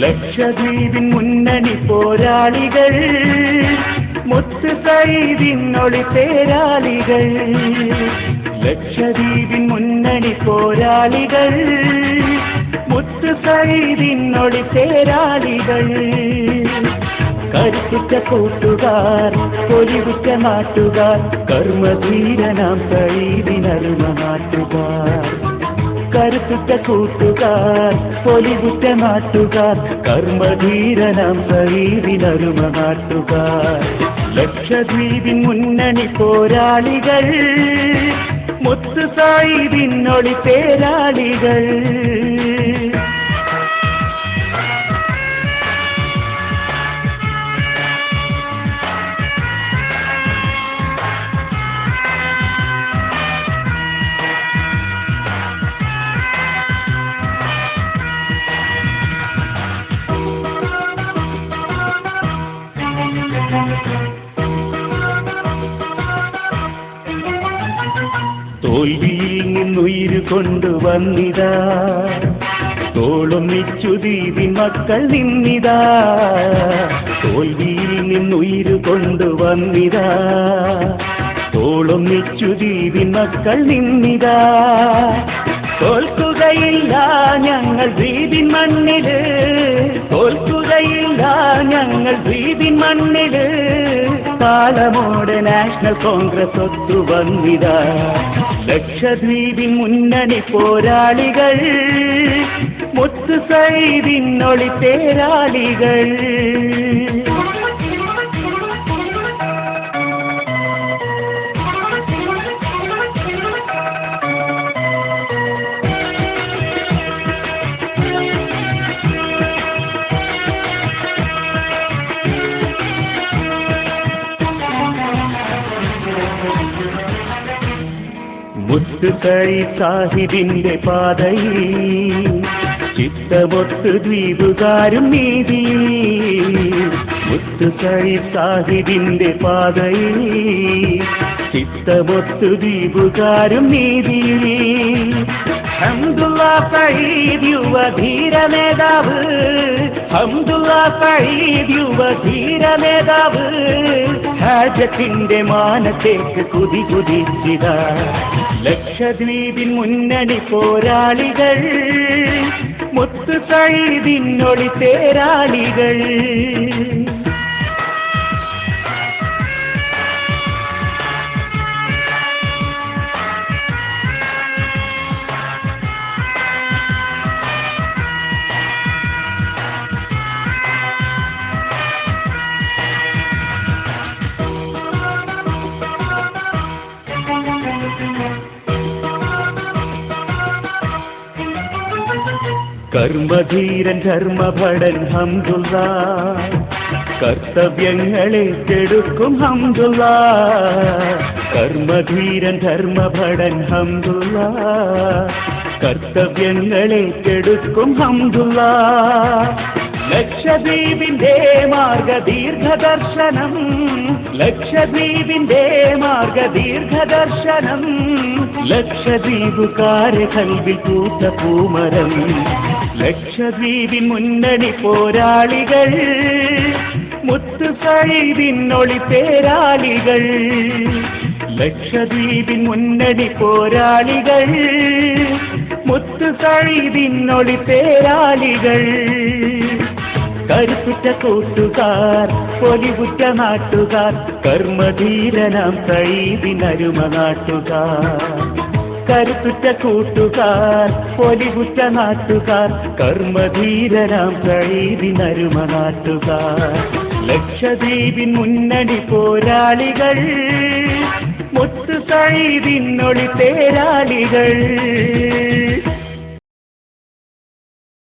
ലക്ഷദ്വീപിൻ മുന്നണി പോരാളികൾ, മുത്ത് സയ്യിദിനൊളി തേരാളികൾ. ലക്ഷദ്വീപിൻ മുന്നണി പോരാളികൾ, മുത്ത് സയ്യിദിനൊളി തേരാളികൾ. കരുത്തുറ്റ കൂട്ടുകാർ, പൊലിവുറ്റ നാട്ടുകാർ, കർമ്മധീരനാം സയ്യിദിനരുമ നാട്ടുകാർ. കരുത്തുറ്റ കൂട്ടുകാർ, പൊലിവുറ്റ നാട്ടുകാർ, കർമ്മധീരനാം സയ്യിദിനരുമ നാട്ടുകാർ. ലക്ഷദ്വീപിൻ മുന്നണി പോരാളികൾ, മുത്ത് സയ്യിദിനൊളി തേരാളികൾ. തോൽവിയിൽ നിന്നുയിരു കൊണ്ടുവന്നിതാ, തോളൊന്നിച്ചു ദ്വീപിൻ മക്കൾ നിന്നിതാ. തോൽവിയിൽ നിന്നുയിരു കൊണ്ടുവന്നിതാ, തോളൊന്നിച്ചു ദ്വീപിൻ മക്കൾ നിന്നിതാ. തോൽക്കുകയില്ല ഞങ്ങൾ ദ്വീപിൻ മണ്ണില്, തോൽക്കുകയില്ല ഞങ്ങൾ ദ്വീപിൻ മണ്ണില്. താളമോടെ നാഷണൽ കോൺഗ്രസ് ഒത്തുവന്നിതാ. ലക്ഷദ്വീപിൻ മുന്നണി പോരാളികൾ, മുത്ത് സയ്യിദിനൊളി തേരാളികൾ. മുത്ത് സയ്യിദ് സാഹിബിന്റെ പാതയിൽ ചിത്തമൊത്ത് ദ്വീപുകാരും നീതിയിൽ. മുത്ത് സയ്യിദ് സാഹിബിന്റെ പാതയിൽ ചിത്തമൊത്ത് ദ്വീപുകാരും നീതിയിൽ. ഹംദുള്ള സയ്യിദ് യുവധീര നേതാവ്, ഹംദുള്ള സയ്യിദ് യുവധീര നേതാവ്. ഹാജത്തിന്റെ മാനത്തേക്ക് കുതി കുതിച്ചിതാ. ലക്ഷദ്വീപിൻ മുന്നണി പോരാളികൾ, മുത്ത് സയ്യിദിനൊളി തേരാളികൾ. കർമ്മധീരൻ ധർമ്മഭടൻ ഹംദുള്ള, കർത്തവ്യങ്ങളേറ്റെടുക്കും ഹംദുള്ള. കർമ്മധീരൻ ധർമ്മഭടൻ ഹംദുള്ള, കർത്തവ്യങ്ങളേറ്റെടുക്കും ഹംദുള്ള. ലക്ഷദ്വീപിന്റെ മാർഗദീർഘദർശനം, ലക്ഷദ്വീപിന്റെ മാർഗദീർഘദർശനം. ലക്ഷദ്വീപുകാരെ കൽവിൽ പൂത്ത പൂമരം. ലക്ഷദ്വീപിൻ മുന്നണി പോരാളികൾ, മുത്ത് സയ്യിദിനൊളി തേരാളികൾ. ലക്ഷദ്വീപിൻ മുന്നണി പോരാളികൾ, മുത്ത് സയ്യിദിനൊളി തേരാളികൾ. കരുത്തുറ്റ കൂട്ടുകാർ, പൊലിവുറ്റ നാട്ടുകാർ, കർമ്മധീരനാം സയ്യിദിനരുമ നാട്ടുകാർ. കരുത്തുറ്റ കൂട്ടുകാർ, പൊലിവുറ്റ നാട്ടുകാർ, കർമ്മധീരനാം സയ്യിദിനരുമ നാട്ടുകാർ. ലക്ഷദ്വീപിൻ മുന്നണി പോരാളികൾ, മുത്ത് സയ്യിദിനൊളി തേരാളികൾ.